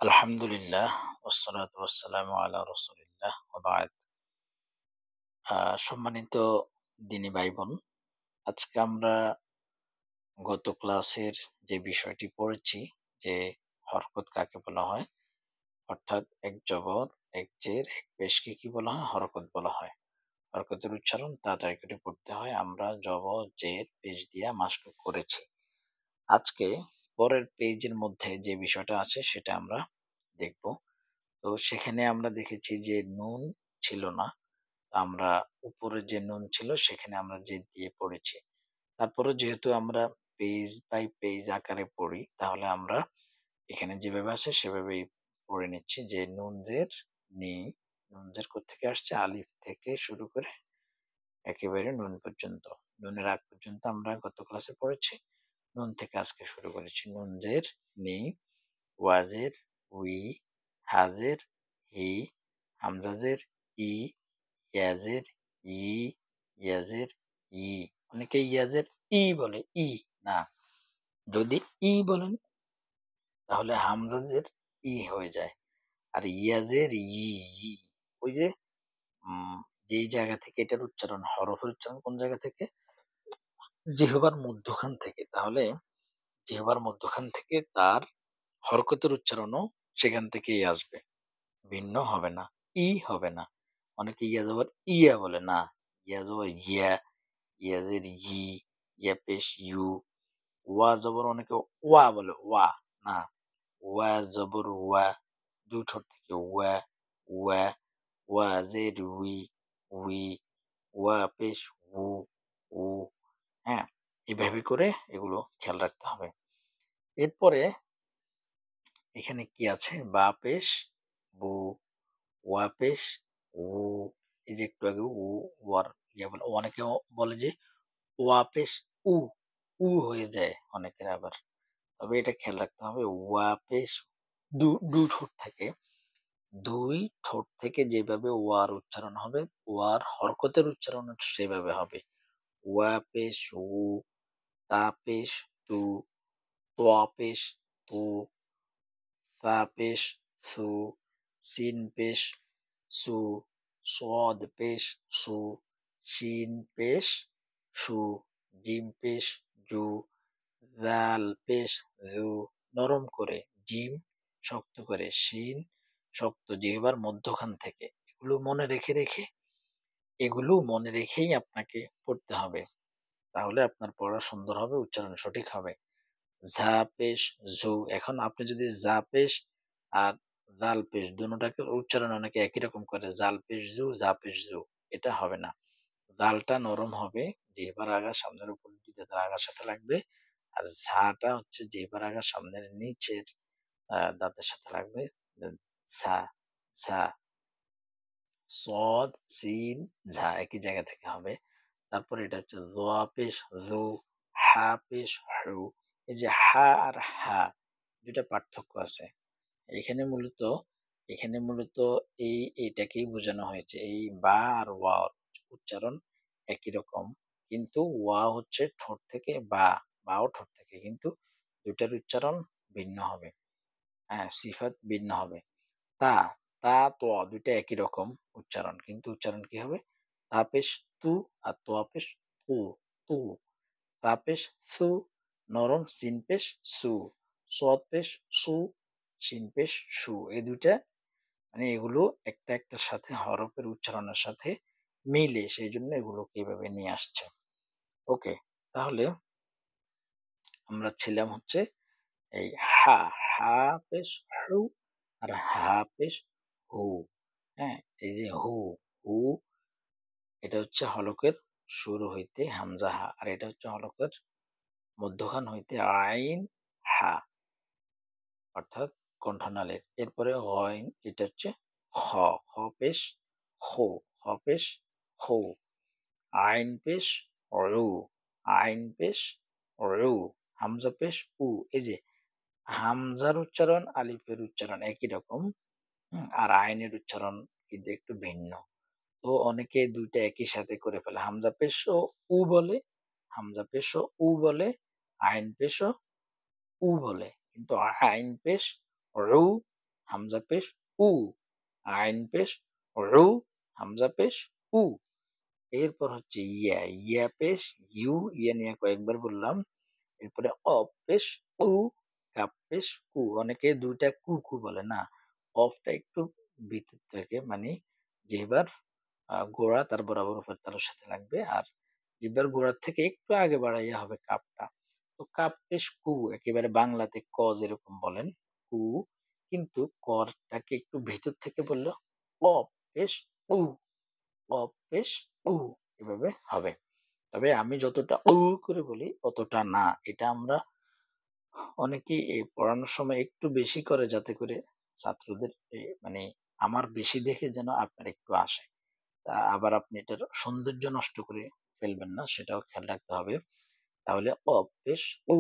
আলহামদুলিল্লাহ ওয়াসসালাতু ওয়াসসালামু আলা রাসূলিল্লাহ ওয়া বা'দ। সম্মানিত দিনী ভাই-বোন, আজকে আমরা গত ক্লাসের যে বিষয়টি পড়েছি যে হরকত কাকে বলা হয়? অর্থাৎ এক জবর, এক জের, এক পেশকে কি বলা হয়? হরকত বলা হয়। হরকতের উচ্চারণ তাড়াতাড়ি করে পড়তে হয়। আমরা জবর, জের, পেশ দিয়া মাশরুক করেছি। আজকে পরের পেজের মধ্যে যে বিষয়টা আছে সেটা আমরা দেখব। তো সেখানে আমরা দেখেছি যে নুন ছিল না। আমরা উপরে যে নুন ছিল সেখানে আমরা জেদ দিয়ে পড়েছি। তারপরে যেহেতু আমরা পেজ বাই পেজ আকারে পড়ি, তাহলে আমরা এখানে যেভাবে আছে সেভাবেই পড়ে নিচ্ছি যে নুন জের নি, নুন জের কোত্থেকে আসছে? আলিফ থেকে শুরু করে একেবারে নুন পর্যন্ত। নুনের আগ পর্যন্ত আমরা গত ক্লাসে পড়েছি। নুন থেকে আজকে শুরু করেছি। নুন জের নি, ওয়াজের উই, হাজের হি, হামজাজের ই, ইয়াজের ই, ইয়াজের ই। অনেকে ইয়াজের ই বলে, ই না। যদি ই বলেন তাহলে হামজাজের ই হয়ে যায়। আর ইয়াজের ই, ই। ওই যে উম যেই জায়গা থেকে এটার উচ্চারণ, হরফের উচ্চারণ কোন জায়গা থেকে? জিহ্বার মধ্যখান থেকে। তাহলে জিহ্বার মধ্যখান থেকে তার হরকতের উচ্চারণও সেখান থেকেই আসবে। ভিন্ন হবে না। ই হবে না। অনেকে ইয়া জবর ইয়া বলে না। ইয়া জবর ইয়া, ইয়াজের ই, ইয়া পেশ ইউ। ওয়া জবর অনেকে ওয়া বলে ওয়া না। ওয়া জবর ওয়া, ২ ঠোঁট থেকে ওয়া, ওয়া, ওয়াজের উই, উই, ওয়া পেশ উ, উ। হ্যাঁ? এভাবে করে এগুলো খেয়াল রাখতে হবে। এরপরে এখানে কি আছে? বা পেশ বু, ওয়া পেশ উ। এই যে একটু আগে ওয়ার বলে অনেকে বলে যে ওয়া পেশ উ, উ হয়ে যায় অনেকের আবার। তবে এটা খেয়াল রাখতে হবে ওয়া পেশ ২ ঠোঁট থেকে ২ ঠোঁট থেকে যেভাবে ওয়ার উচ্চারণ হবে, ওয়ার হরকতের উচ্চারণ সেভাবে হবে। ওয়া পেশ উ, তা পেশ তু, তোয়া পেশ তু, সা পেশ সু, সিন পেশ সু, সদ পেশ সু, শিন পেশ সু, জিম পেশ জু, জাল পেশ জু। নরম করে জিম, শক্ত করে শিন, শক্ত জিহ্বার মধ্যখান থেকে। এগুলো মনে রেখেই আপনাকে পড়তে হবে। তাহলে আপনার পড়া সুন্দর হবে, উচ্চারণ সঠিক হবে। ঝা পেশ ঝু। এখন আপনি যদি জা পেশ আর জাল পেশ দুটোটাকে উচ্চারণ অনেকে একই রকম করে। জাল পেশ জু, জা পেশ জু। এটা হবে না। জালটা নরম হবে, জিহ্বার আগা সামনের উপর দুই দাঁতের আগার সাথে লাগবে। আর ঝাটা হচ্ছে জিহ্বার আগা সামনের নিচের দাঁতের সাথে লাগবে। দেন ঝা, ঝা। সদ, সিন, ঝা একই জায়গা থেকে হবে। তারপরে এটা হচ্ছে জোয়া পেশ জু, হা পেশ হু। এই যে হা আর হা ২ টা পার্থক্য আছে। এখানে মূলত এখানে মূলত এটাকেই বোঝানো হয়েছে। এই বা আর ওয়া উচ্চারণ একই রকম। কিন্তু ওয়া হচ্ছে ঠোঁট থেকে বা, বাও ঠোঁট থেকে। কিন্তু ২ টার উচ্চারণ ভিন্ন হবে। হ্যাঁ? সিফাত ভিন্ন হবে। তা, তা, তোয়া ২ টা একই রকম উচ্চারণ। কিন্তু উচ্চারণ কি হবে? তা পেশ তু আর তোয়া পেশ তু, তু। তা পেশ সু, নরম সিন পেশ সু, সদ পেশ সু, শিন পেশ সু। এই ২ টা মানে এগুলো একটা একটার সাথে হরফের উচ্চারণের সাথে মিলে, সেইজন্য এগুলোকে এভাবে নিয়ে আসছে। ওকে? তাহলে আমরা ছিলাম হচ্ছে এই হা, হা পেশ হু আর হা পেশ হু। হ্যাঁ? এই যে হু, হু এটা হচ্ছে হলকের শুরু হইতে হামজা হা। আর এটা হচ্ছে হলকের মধ্যখান হইতে আইন হা। অর্থাৎ কণ্ঠনালীর। এরপরে গইন এটা হচ্ছে খ, খ পেশ খু, খ পেশ খু। আইন পেশ রু, আইন পেশ রু। হামজা পেশ উ। এই যে হামজার উচ্চারণ, আলিফের উচ্চারণ একই রকম। আর আইনের উচ্চারণ কিন্তু একটু ভিন্ন। তো অনেকে ২ টা একই সাথে করে ফেলে। হামজা পেশও উ বলে, হামজা পেশও উ বলে, আইন পেশও উ বলে। কিন্তু আইন পেশ রু, হামজা পেশ উ, আইন পেশ উ, হামজা পেশ উ। এরপর হচ্ছে ইয়া, ইয়া পেশ ইউ, ইয়া নিয়ে কয়েকবার বললাম। এরপরে অফ পেশ উ, কাপ পেশ কু। অনেকে ২ টা কু, কু বলে না। অফটা একটু ভিতর থেকে মানে যেবার গোড়া তার বরাবর উপর তালুর সাথে লাগবে। আর জিহ্বার গোড়ার থেকে একটু আগে বাড়াইয়া হবে কাপটা। তো কাপ পেশ কু একেবারে বাংলাতে ক যেরকম বলেন কু, কিন্তু করটাকে একটু ভিতর থেকে বললে অ পেশ উ, অ পেশ উ এভাবে হবে। তবে আমি যতটা করে বলি অতটা না। এটা আমরা অনেকেই পড়ানোর সময় একটু বেশি করে যাতে করে ছাত্রদের মানে আমার বেশি দেখে যেন আপনার একটু আসে। আবার আপনি এটার সৌন্দর্য নষ্ট করে ফেলবেন না, সেটাও খেয়াল রাখতে হবে। তাহলে অ পেশ উ,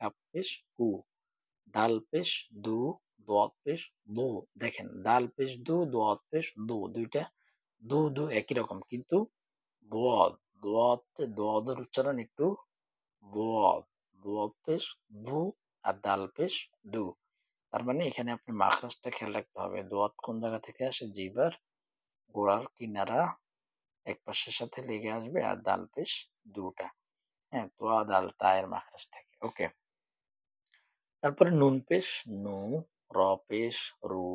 কাপ পেশ কু, দাল পেশ দু, দোয়াত পেশ দু। দেখেন দাল পেশ দু, দোয়াত পেশ দু, দুইটা দু দু একই রকম, কিন্তু দোয়াত দোয়াদের উচ্চারণ একটু দোয়াত, দোয়াত পেশ দু, আর দাল পেশ দু। তার মানে এখানে আপনি মাখরাজটা খেয়াল রাখতে হবে। দোয়াত কোন জায়গা থেকে আসে? জিহ্বার গোড়ার কিনারা এক পাশের সাথে লেগে আসবে, আর দাল পেশ দুটা। হ্যাঁ, তোয়া দাল তা এর মাখরাজ থেকে। ওকে। তারপরে নুন পেশ নু, র পেশ রু,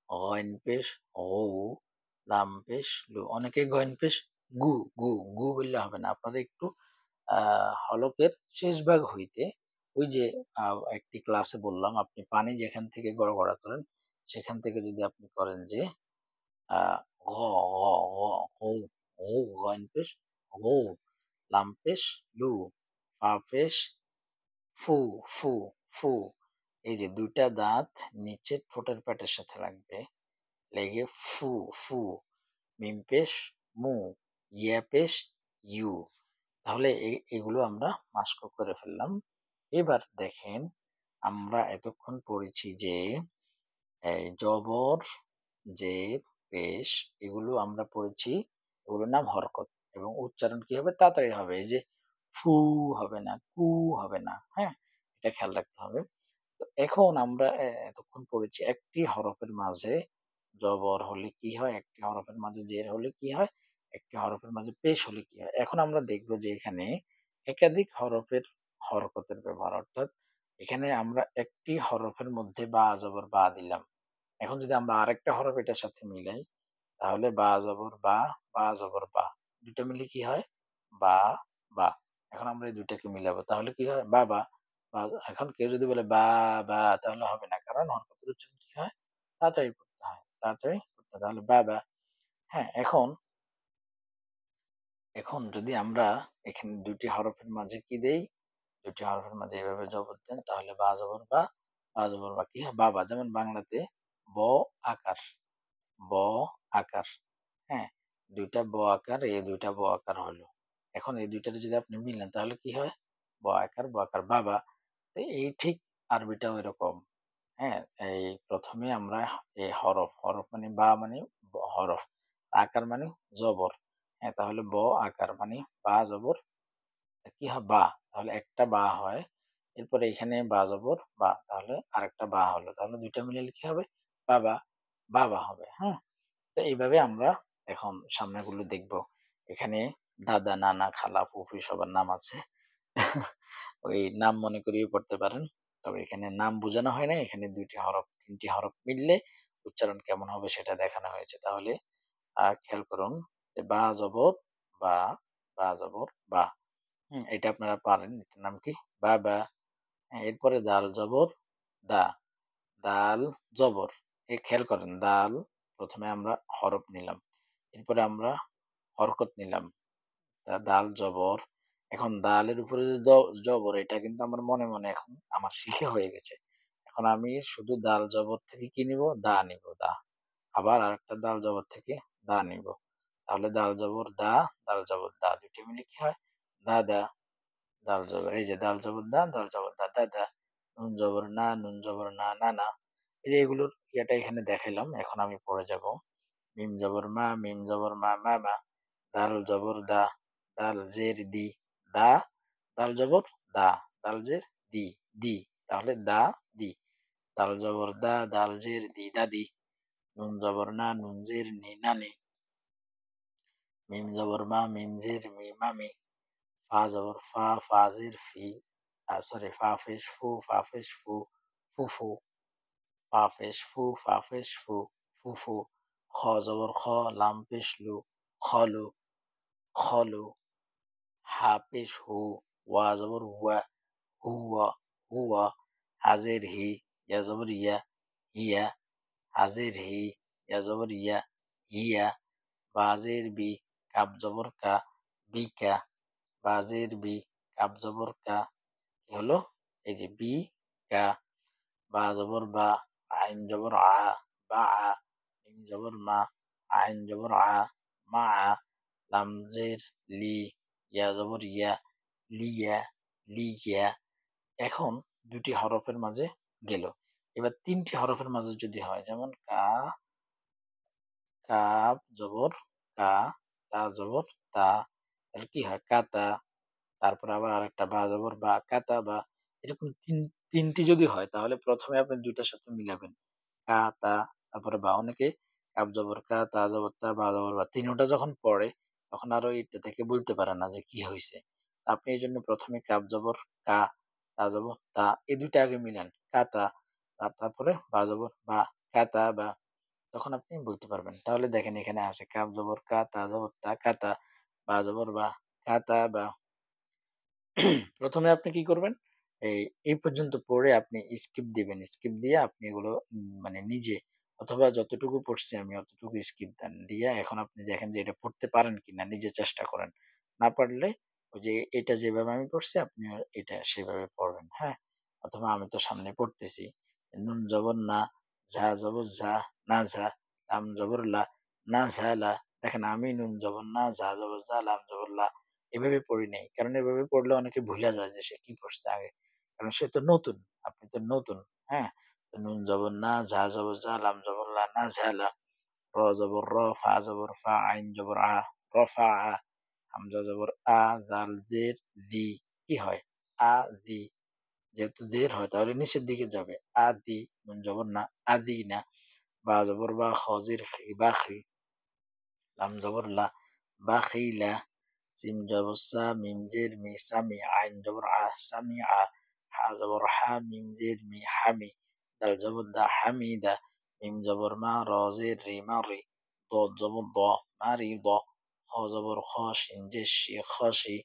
গইন পেশ গু, লাম পেশ লু। অনেকে গইন পেশ গু, গু, গু বললে হবে না। আপনারা একটু হলকের শেষ ভাগ হইতে ওই যে একটি ক্লাসে বললাম আপনি পানি যেখান থেকে গড়গড়া করেন সেখান থেকে যদি আপনি করেন যে আ ঘ, ঘ, ঘ, ঘু, ঘু, গইন পেশ ঘু, লাম পেশ লু, ফা পেশ ফু, ফু, ফু। এই যে ২ টা দাঁত নিচের ঠোঁটের প্যাটের সাথে লাগবে। লেগে ফু, ফু। মিম পেশ মু, ইয়া পেশ ইউ। তাহলে এগুলো আমরা মাস্ক করে ফেললাম। এবার দেখেন আমরা এতক্ষণ পড়েছি যে এই জবর, জের, পেশ এগুলো আমরা পড়েছি। এগুলোর নাম হরকত এবং উচ্চারণ কি হবে? তাড়াতাড়ি হবে। এই যে ফু হবে না, কু হবে না। হ্যাঁ? এটা খেয়াল রাখতে হবে। তো এখন আমরা এতক্ষণ পড়েছি একটি হরফের মাঝে জবর হলে কি হয়, একটি হরফের মাঝে জের হলে কি হয়, একটি হরফের মাঝে পেশ হলে কি হয়। এখন আমরা দেখব যে এখানে একাধিক হরফের হরকতের ব্যবহার। অর্থাৎ এখানে আমরা একটি হরফের মধ্যে বা জবর বা দিলাম। এখন যদি আমরা আরেকটা হরফ এটার সাথে মিলাই তাহলে বা জবর বা, বা জবর বা। ২ টা মিলে কি হয়? বা, বা। এখন আমরা এই ২ টাকে মিলাবো। তাহলে কি হয়? বাবা। বা এখন কেউ যদি বলে বা, বা তাহলে হবে না। কারণ হরকতের উচ্চারণ কি হয়? তাড়াতাড়ি করতে হয়। তাড়াতাড়ি করতে হয়। তাহলে বাবা। হ্যাঁ, এখন এখন যদি আমরা এখানে ২ টি হরফের মাঝে কি দেই? ২ টি হরফের মাঝে এভাবে জবর দেন তাহলে বা জবর বা, বা জবর বা কি হয়? বাবা। যেমন বাংলাতে ব আকার, ব আকার। হ্যাঁ? ২ টা ব আকার, এই ২ টা ব আকার হলো। এখন এই ২ টারে যদি আপনি মিলান তাহলে কি হয়? ব আকার বাবা। তো এই ঠিক আরবিটাও এরকম। হ্যাঁ? এই ১ম এ আমরা এই হরফ, হরফ মানে বা মানে হরফ। আকার মানে জবর। হ্যাঁ? তাহলে ব আকার মানে বা জবর কি হয়? বা। তাহলে একটা বা হয়। এরপরে এখানে বা জবর বা। তাহলে আরেকটা বা হলো। তাহলে ২ টা মিলালে কি হবে? বাবা, বাবা হবে। হ্যাঁ? তো এইভাবে আমরা এখন সামনেগুলো দেখব। এখানে দাদা, নানা, খালা, ফুফু সবার নাম আছে। ওই নাম মনে করিয়ে পড়তে পারেন। তবে এখানে নাম বোঝানো হয় নাই। এখানে ২ টি হরফ ৩ টি হরফ মিললে উচ্চারণ কেমন হবে সেটা দেখানো হয়েছে। তাহলে খেয়াল করুন যে বা জবর বা, বা জবর বা। এটা আপনারা পারেন। এটার নাম কি? বাবা। হ্যাঁ, এরপরে দাল জবর দা, দাল জবর। খেয়াল করেন দাল ১ম এ আমরা হরফ নিলাম। এরপরে আমরা হরকত নিলাম। দাল জবর। এখন দালের উপরে যে জবর এটা কিন্তু আমার মনে, মনে এখন আমার শিখা হয়ে গেছে। এখন আমি শুধু দাল জবর থেকে কি নিবো? দা নিবো, দা। আবার আরেকটা দাল জবর থেকে দা নিবো। তাহলে দাল জবর দা, দাল জবর দা। ২ টা মিলে কি হয়? দাদা, দাল জবর এই যে দাল জবর দা, দাল জবর দা, দাদা। নুন জবর না, নুন জবর না, নানা। এই যে এগুলোর ইয়েটা এখানে দেখাইলাম। এখন আমি পড়ে যাবো। মিম জবর মা, মিম জবর মা, মামা। দাল জবর দা, দাল জের দি, দা, দাল জবর দা, দাল জের দি, দি। তাহলে দা, দি। দাল জবর দা, দাল জের দি দাদি, নুন জবর না, নুন জের নি নানি, মিম জবর মা, মিম জের মি মামি, ফা জবর ফা, ফা জের ফি, সরি ফা পেশ ফু, ফা পেশ ফু, ফুফু, ফা পেশ ফু, ফা পেশ ফু, ফুফু, খ জবর খ, লাম পেশ লু, খলু, খলু, হা পেশ হু, ওয়া জবর ওয়া, হুয়া, হুয়া, হাজের হি, ইয়া জবর ইয়া, হিয়া, হাজের হি, ইয়া জবর ইয়া, হিয়া, বাজের বি, কাব জবর কা, বিকা, বাজের বি, কাব জবর কা, কি হলো? এই যে বি, কা, বা জবর বা, আইন জবর আ, বা আ, মিম জবর মা, আইন জবর আ, মা আ, লাম জের লি, ইয়া জবর ইয়া, লিয়া, লিয়া। এখন ২ টি হরফের মাঝে গেল। এবার ৩ টি হরফের মাঝে যদি হয় যেমন কাফ জবর কা, তা জবর তা, তাহলে কি হয়? কাতা। তারপরে আবার আরেকটা বা জবর বা, কাতাবা। এরকম ৩ টি যদি হয় তাহলে ১ম এ আপনি ২ টার সাথে মিলাবেন। কা, তা, তারপরে বা। অনেকে কাফ জবর কা, তা জবর তা, বা জবর বা। ৩ ওটা যখন পড়ে তখন আর ওইটা থেকে বলতে পারে না যে কি হইছে। আপনি এজন্য ১ম এ কাফ জবর কা, তা জবর তা, এই ২ টা আগে মিলান। কাতা, তারপরে বা জবর বা, কাতাবা। তখন আপনি বলতে পারবেন। তাহলে দেখেন এখানে আছে কাফ জবর কা, তা জবর তা, কাতা, বা জবর বা, কাতাবা। ১ম এ আপনি কি করবেন? এই পর্যন্ত পড়ে আপনি স্কিপ দিবেন। স্কিপ দিয়ে আপনি এগুলো মানে নিজে অথবা যতটুকু পড়ছি আমি অতটুকু স্কিপ দেন। দিয়ে এখন আপনি দেখেন যে এটা পড়তে পারেন কিনা নিজে চেষ্টা করেন। না পারলে ওই যে এটা যেভাবে আমি পড়ছি আপনিও এটা সেভাবে পড়বেন। হ্যাঁ? অথবা আমি তো সামনে পড়তেছি। নুন জবর না, ঝা জবর ঝা, না ঝা, লাম জবর লা, না ঝা লা। দেখেন আমি নুন জবর না, ঝা জবর ঝা, লাম জবর লা এভাবে পড়ি নাই। কারণ এভাবে পড়লে অনেকে ভুইলা যায় যে সে কি পড়ছে আগে। কারণ সে তো নতুন, আপনি তো নতুন, হ্যাঁ? তো নুন জবর না, ঝা জবর ঝা, লাম জবর লা, না ঝালা, র জবর র, ফা জবর ফা, আইন জবর আ, রফা আ, হামজা জবর আ, জাল জের দি, কি হয়? আ দি। যেহেতু জের হয় তাহলে নিচের দিকে যাবে। আদি, নুন জবর না, আদিনা, বা জবর বা, খ জের খি, বাখি, লাম জবর লা, বাখিলা, সিম জবর সা, মিম জের মি, সামি, আইন জবর আ, সামিআ, হা জবর হা, মিম জের মি, হামি, দাল জবর দা, হামিদা, মিম জবর মা, র জের রি, মারি, দদ জবর দ, মারিদ, খ জবর খ, শিন জের শি, খসি,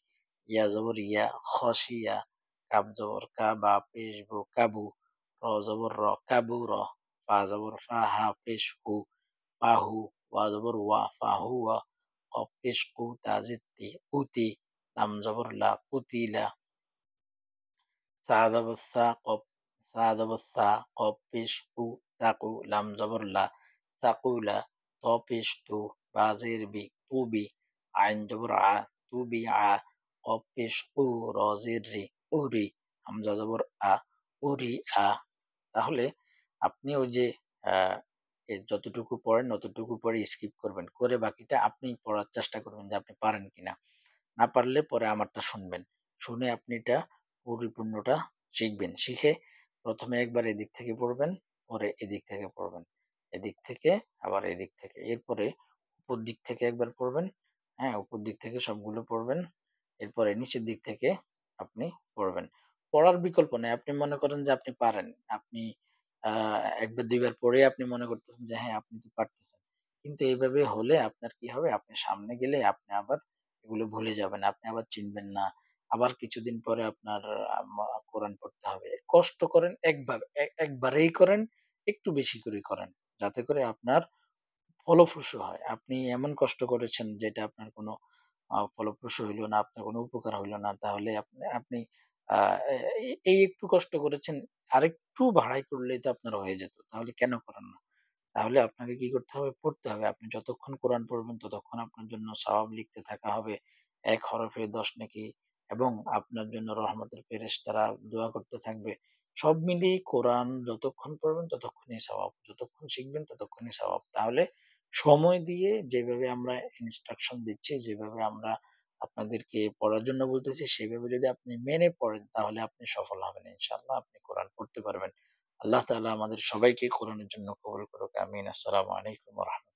ইয়া জবর ইয়া, খসিয়া, কাব জবর কা, বা পেশ বু, কাবু, র জবর র, কাবুর, ফা জবর ফা, হা পেশ হু, ফাহু, ওয়া জবর ওয়া, ফাহুয়া, কফ পেশ কু, তা জের উতি, লাম জবর লা, কুতিলা, সা জবর সা, কফ, সা জবর সা, কফ পেশ কু, সাকু, লাম জবর লা, সাকুলা, ত পেশ তু, বা জের বি, তুবি, আইন জবর আ, তুবি আ, কফ পেশ কু, র জের রি, উরি, হামজা জবর আ, উরি আ। তাহলে আপনি ওই যে যতটুকু পড়েন অতটুকু পরে স্কিপ করবেন। করে বাকিটা আপনি পড়ার চেষ্টা করবেন যে আপনি পারেন কিনা। না পারলে পরে আমারটা শুনবেন। শুনে আপনি এটা পরিপূর্ণটা শিখবেন। শিখে ১ম এ একবার এদিক থেকে পড়বেন, পরে এদিক থেকে পড়বেন। এদিক থেকে আবার এদিক থেকে। এরপরে উপর দিক থেকে একবার পড়বেন, হ্যাঁ? উপর দিক থেকে সবগুলো পড়বেন। এরপরে নিচের দিক থেকে আপনি পড়বেন। পড়ার বিকল্প নাই। আপনি মনে করেন যে আপনি পারেন। আপনি আ ১ বার ২ বার পড়ে আপনি মনে করতেছেন যে হ্যাঁ, আপনি তো পারতেছেন। কিন্তু এভাবে হলে আপনার কি হবে? আপনি সামনে গেলে আপনি আবার এগুলো ভুলে যাবেন। আপনি আবার চিনবেন না। আবার কিছুদিন পরে আপনার কোরআন পড়তে হবে। কষ্ট করেন একবার। একবারেই করেন, একটু বেশি করে করেন। যাতে করে আপনার ফলপ্রসূ হয়। আপনি এমন কষ্ট করেছেন যেটা আপনার কোনো ফলপ্রসূ হইল না, আপনার কোনো উপকার হইল না। তাহলে আপনি আপনি আ এ এই একটু কষ্ট করেছেন, আরেকটু বাড়াই করলেই তো আপনার হয়ে যেত। তাহলে কেন করেন না? তাহলে আপনাকে কি করতে হবে? পড়তে হবে। আপনি যতক্ষণ কোরআন পড়বেন ততক্ষণ আপনার জন্য সওয়াব লিখতে থাকা হবে। ১ হরফে ১০ নেকি এবং আপনার জন্য রহমতের ফেরেশতারা দোয়া করতে থাকবে। সব মিলিয়ে কোরআন যতক্ষণ পড়বেন ততক্ষণই সওয়াব। যতক্ষণ শিখবেন ততক্ষণই সওয়াব। তাহলে সময় দিয়ে যেভাবে আমরা ইনস্ট্রাকশন দিচ্ছি, যেভাবে আমরা আপনাদেরকে পড়ার জন্য বলতেছি, সেভাবে যদি আপনি মেনে পড়েন তাহলে আপনি সফল হবেন ইনশাআল্লাহ। আপনি কোরআন পড়তে পারবেন। আল্লাহ তাআলা আমাদের সবাইকে কোরআনের জন্য কবুল করুক। আমিন। আসসালামু আলাইকুম ওয়া রাহমাতুল্লাহ।